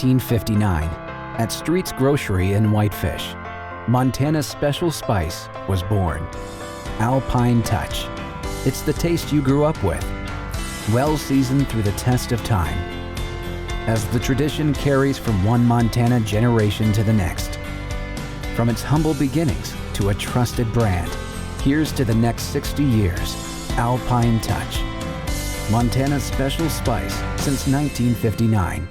1959, at Street's Grocery in Whitefish, Montana's special spice was born. Alpine Touch. It's the taste you grew up with, well seasoned through the test of time, as the tradition carries from one Montana generation to the next. From its humble beginnings to a trusted brand, here's to the next 60 years. Alpine Touch. Montana's special spice since 1959.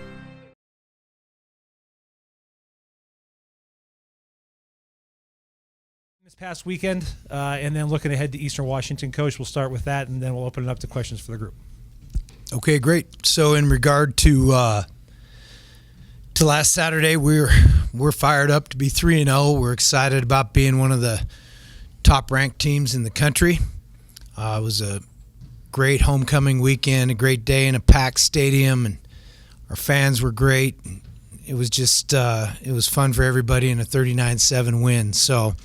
This past weekend, and then looking ahead to Eastern Washington. Coach, we'll start with that, and then we'll open it up to questions for the group. Okay, great. So in regard to last Saturday, we're fired up to be 3-0. We're excited about being one of the top-ranked teams in the country. It was a great homecoming weekend, a great day in a packed stadium, and our fans were great. It was just it was fun for everybody in a 39-7 win. So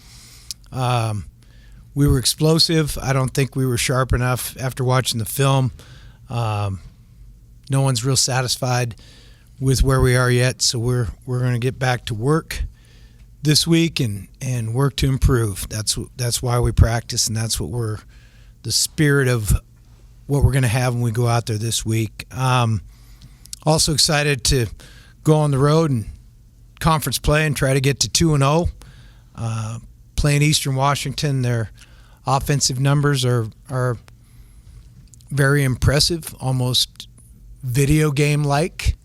we were explosive. I don't think we were sharp enough after watching the film. No one's real satisfied with where we are yet, so we're going to get back to work this week and work to improve. That's why we practice, and that's what the spirit of what we're going to have when we go out there this week. Also excited to go on the road and conference play and try to get to 2-0. Playing Eastern Washington, their offensive numbers are very impressive, almost video game-like.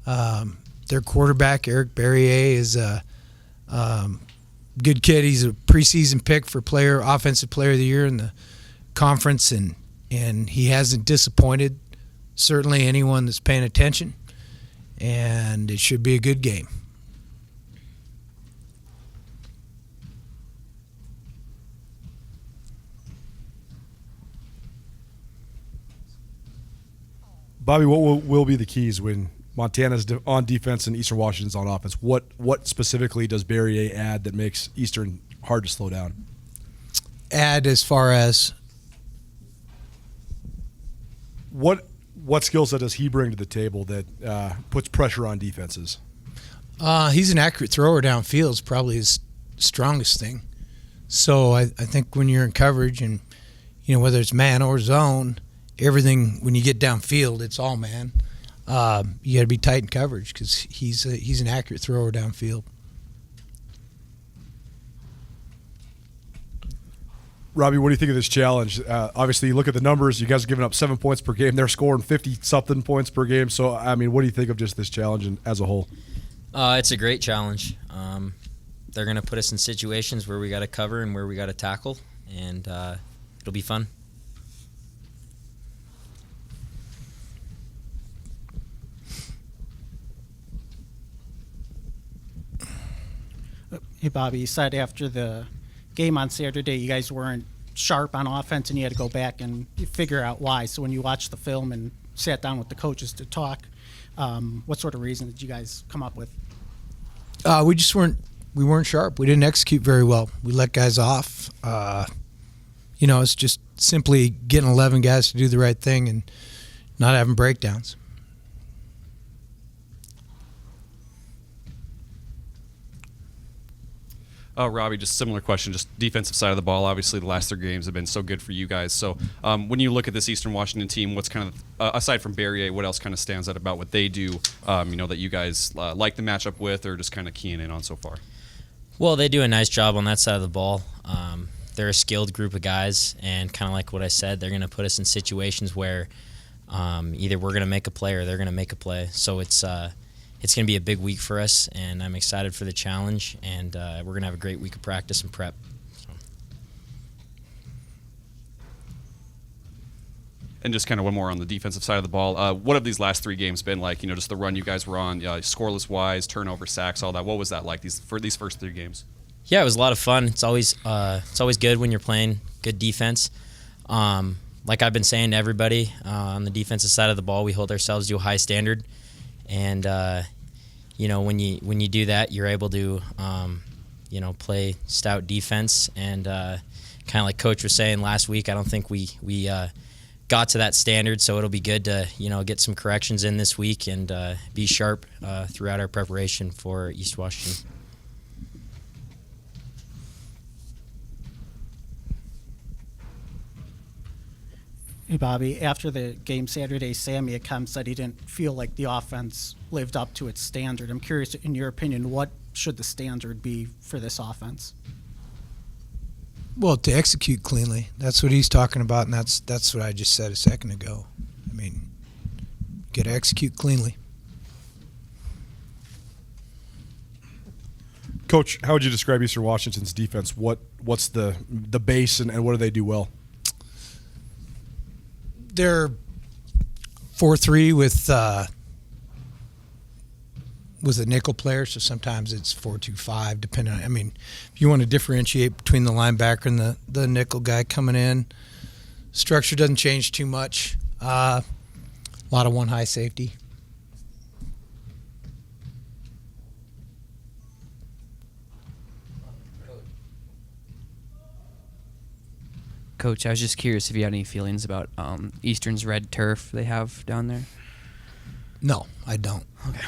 Their quarterback, Eric Barrier, is a good kid. He's a preseason pick for offensive player of the year in the conference, and he hasn't disappointed certainly anyone that's paying attention, and it should be a good game. Bobby, what will be the keys when Montana's on defense and Eastern Washington's on offense? What specifically does Barrier add that makes Eastern hard to slow down? Add as far as what skill set does he bring to the table that puts pressure on defenses? He's an accurate thrower downfield is probably his strongest thing. So I think when you're in coverage and whether it's man or zone, everything when you get downfield, it's all man. You got to be tight in coverage because he's an accurate thrower downfield. Robby, what do you think of this challenge? Obviously, you look at the numbers. You guys are giving up 7 points per game. They're scoring 50-something points per game. So, I mean, what do you think of just this challenge as a whole? It's a great challenge. They're going to put us in situations where we got to cover and where we got to tackle, and it'll be fun. Hey, Bobby, you said after the game on Saturday you guys weren't sharp on offense and you had to go back and figure out why. So when you watched the film and sat down with the coaches to talk, what sort of reason did you guys come up with? We just weren't sharp. We didn't execute very well. We let guys off. It's just simply getting 11 guys to do the right thing and not having breakdowns. Robby, just similar question, just defensive side of the ball. Obviously, the last 3 games have been so good for you guys. So when you look at this Eastern Washington team, what's kind of, aside from Barrier, what else kind of stands out about what they do, that you guys like the matchup with or just kind of keying in on so far? Well, they do a nice job on that side of the ball. They're a skilled group of guys, and kind of like what I said, they're going to put us in situations where either we're going to make a play or they're going to make a play. So it's going to be a big week for us, and I'm excited for the challenge, and we're going to have a great week of practice and prep. So. And just kind of one more on the defensive side of the ball. What have these last 3 games been like? Just the run you guys were on, scoreless-wise, turnover, sacks, all that. What was that like for these first 3 games? Yeah, it was a lot of fun. It's always good when you're playing good defense. Like I've been saying to everybody, on the defensive side of the ball, we hold ourselves to a high standard. And when you do that, you're able to play stout defense. And kind of like Coach was saying last week, I don't think we got to that standard, so it'll be good to get some corrections in this week and be sharp throughout our preparation for East Washington. Hey, Bobby, after the game Saturday, Sammy had come said he didn't feel like the offense lived up to its standard. I'm curious, in your opinion, what should the standard be for this offense? Well, to execute cleanly. That's what he's talking about, and that's what I just said a second ago. I mean, got to execute cleanly. Coach, how would you describe Eastern Washington's defense? What's the base, and what do they do well? They're 4-3 with a nickel player, so sometimes it's 4-2-5, depending on. I mean, if you want to differentiate between the linebacker and the nickel guy coming in, structure doesn't change too much. A lot of one high safety. Coach, I was just curious if you had any feelings about Eastern's red turf they have down there. No, I don't. Okay.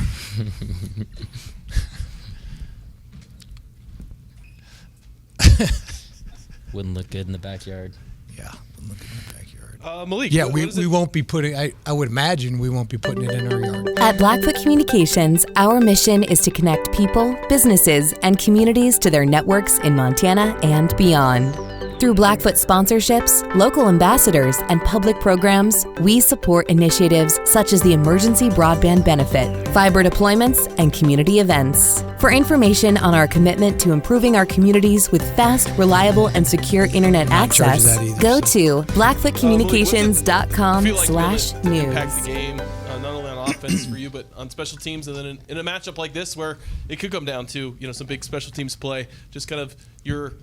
Wouldn't look good in the backyard. Yeah, look at the backyard. Malik. Yeah, we won't be putting. I would imagine we won't be putting it in our yard. At Blackfoot Communications, our mission is to connect people, businesses, and communities to their networks in Montana and beyond. Through Blackfoot sponsorships, local ambassadors, and public programs, we support initiatives such as the Emergency Broadband Benefit, fiber deployments, and community events. For information on our commitment to improving our communities with fast, reliable, and secure internet access, go to blackfootcommunications.com/news. Impact the game, not only on offense for you, but on special teams, and then in a matchup like this where it could come down to some big special teams play, just kind of your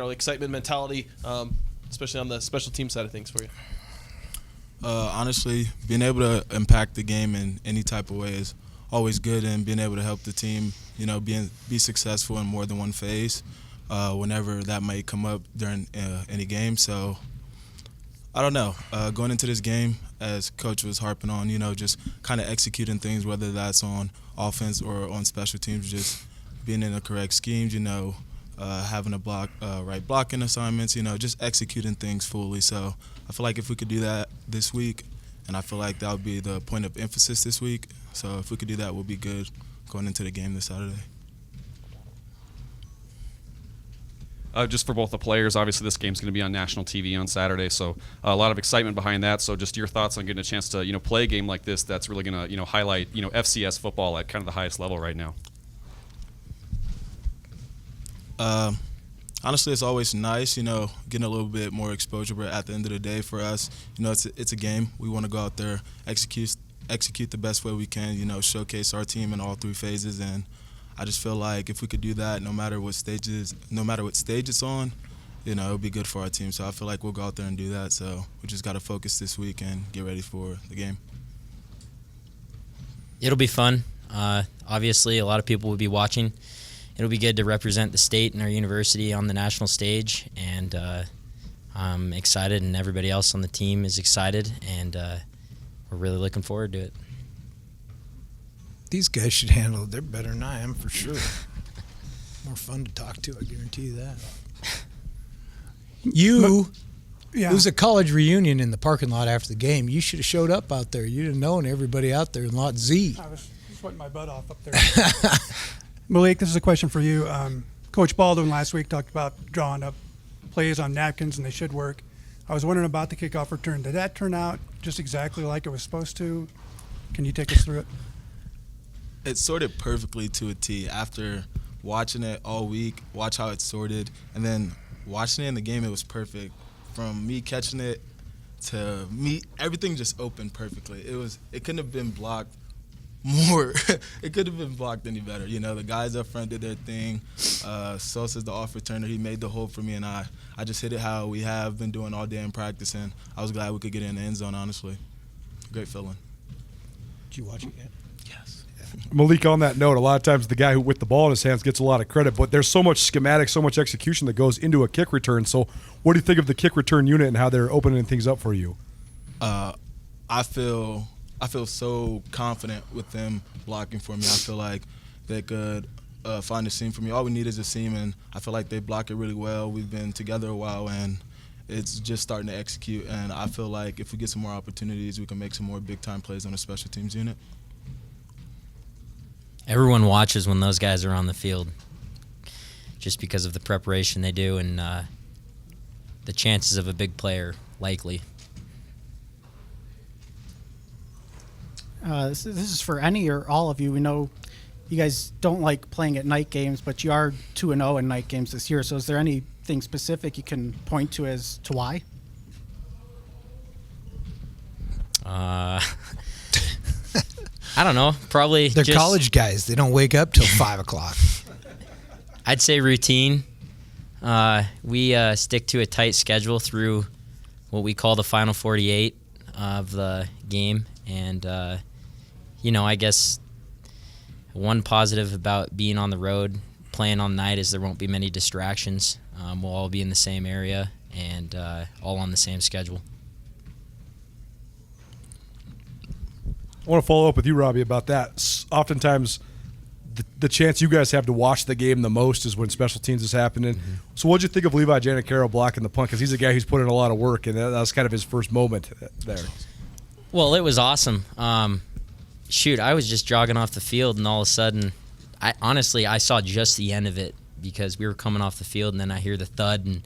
excitement mentality, especially on the special team side of things for you. Honestly, being able to impact the game in any type of way is always good, and being able to help the team, be successful in more than one phase, whenever that might come up during any game. So, I don't know. Going into this game, as Coach was harping on, just kind of executing things, whether that's on offense or on special teams, just being in the correct schemes, having a right blocking assignments, just executing things fully. So I feel like if we could do that this week, and I feel like that would be the point of emphasis this week. So if we could do that, we'll be good going into the game this Saturday. Just for both the players, obviously this game's going to be on national TV on Saturday, so a lot of excitement behind that. So just your thoughts on getting a chance to play a game like this that's really going to highlight FCS football at kind of the highest level right now. Honestly, it's always nice, getting a little bit more exposure. But at the end of the day, for us, it's a game. We want to go out there, execute the best way we can. Showcase our team in all three phases. And I just feel like if we could do that, no matter what stage it's on, it'll be good for our team. So I feel like we'll go out there and do that. So we just got to focus this week and get ready for the game. It'll be fun. Obviously, a lot of people will be watching. It'll be good to represent the state and our university on the national stage, and I'm excited, and everybody else on the team is excited, and we're really looking forward to it. These guys should handle it. They're better than I am, for sure. More fun to talk to, I guarantee you that. It was a college reunion in the parking lot after the game. You should have showed up out there. You'd have known everybody out there in Lot Z. I was sweating my butt off up there. Malik, this is a question for you. Coach Baldwin last week talked about drawing up plays on napkins, and they should work. I was wondering about the kickoff return. Did that turn out just exactly like it was supposed to? Can you take us through it? It sorted perfectly to a T. After watching it all week, watch how it sorted, and then watching it in the game, it was perfect. From me catching it to me, everything just opened perfectly. It couldn't have been blocked more. It could have been blocked any better. The guys up front did their thing. Sosa's the off returner. He made the hole for me, and I just hit it how we have been doing all day in practice, and I was glad we could get in the end zone, honestly. Great feeling. Did you watch it yet? Yes. Malik, on that note, a lot of times the guy who with the ball in his hands gets a lot of credit, but there's so much schematic, so much execution that goes into a kick return. So what do you think of the kick return unit and how they're opening things up for you? I feel so confident with them blocking for me. I feel like they could find a seam for me. All we need is a seam, and I feel like they block it really well. We've been together a while, and it's just starting to execute. And I feel like if we get some more opportunities, we can make some more big-time plays on the special teams unit. Everyone watches when those guys are on the field just because of the preparation they do and the chances of a big player likely. This is for any or all of you. We know you guys don't like playing at night games, but you are 2-0 in night games this year. So is there anything specific you can point to as to why? I don't know. Probably They're just, college guys. They don't wake up till 5 o'clock. I'd say routine. We stick to a tight schedule through what we call the final 48 of the game. And, I guess one positive about being on the road, playing on night, is there won't be many distractions. We'll all be in the same area and all on the same schedule. I want to follow up with you, Robby, about that. Oftentimes, the chance you guys have to watch the game the most is when special teams is happening. Mm-hmm. So what did you think of Levi Janicaro blocking the punt? Because he's a guy who's put in a lot of work, and that was kind of his first moment there. Well, it was awesome. I was just jogging off the field, and all of a sudden, I saw just the end of it because we were coming off the field, and then I hear the thud, and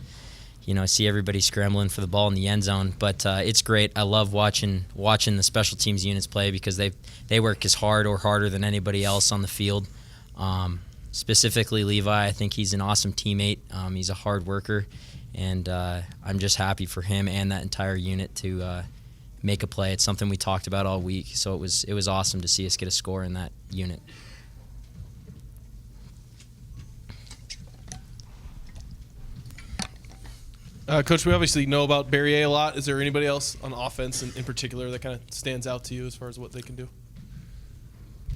I see everybody scrambling for the ball in the end zone. But it's great. I love watching the special teams units play because they work as hard or harder than anybody else on the field. Specifically Levi, I think he's an awesome teammate. He's a hard worker, and I'm just happy for him and that entire unit to make a play. It's something we talked about all week, so it was awesome to see us get a score in that unit. Coach, we obviously know about Barrier a lot. Is there anybody else on offense in particular that kind of stands out to you as far as what they can do?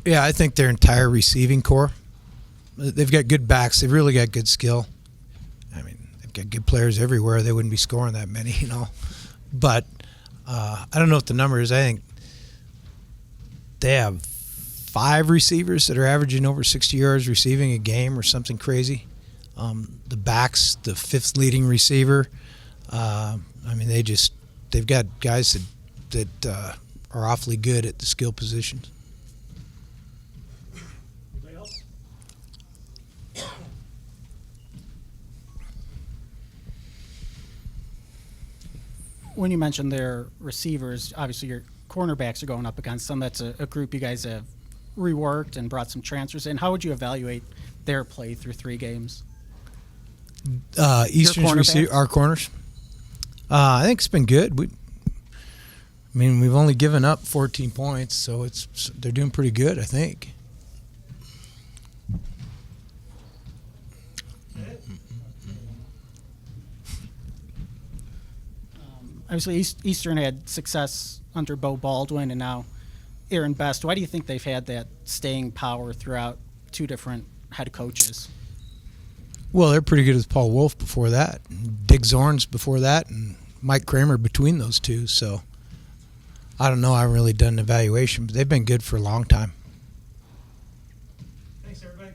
Yeah, I think their entire receiving core. They've got good backs. They've really got good skill. I mean, they've got good players everywhere. They wouldn't be scoring that many, But I don't know what the number is. I think they have 5 receivers that are averaging over 60 yards receiving a game or something crazy. The backs, the 5th leading receiver. They've got guys that are awfully good at the skill positions. When you mentioned their receivers, obviously your cornerbacks are going up against them. That's a group you guys have reworked and brought some transfers in. How would you evaluate their play through 3 games? Eastern's our corners. I think it's been good. We've only given up 14 points, so they're doing pretty good, I think. Obviously, Eastern had success under Bo Baldwin and now Aaron Best. Why do you think they've had that staying power throughout 2 different head coaches? Well, they're pretty good with Paul Wolf before that, Dick Zorns before that, and Mike Kramer between those 2. So I don't know. I haven't really done an evaluation, but they've been good for a long time. Thanks, everybody.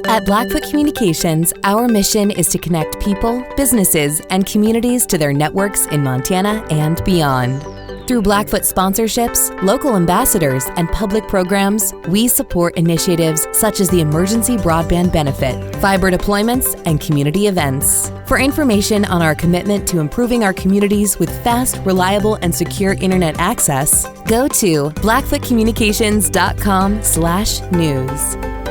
At Blackfoot Communications, our mission is to connect people, businesses, and communities to their networks in Montana and beyond. Through Blackfoot sponsorships, local ambassadors, and public programs, we support initiatives such as the Emergency Broadband Benefit, fiber deployments, and community events. For information on our commitment to improving our communities with fast, reliable, and secure internet access, go to blackfootcommunications.com/news.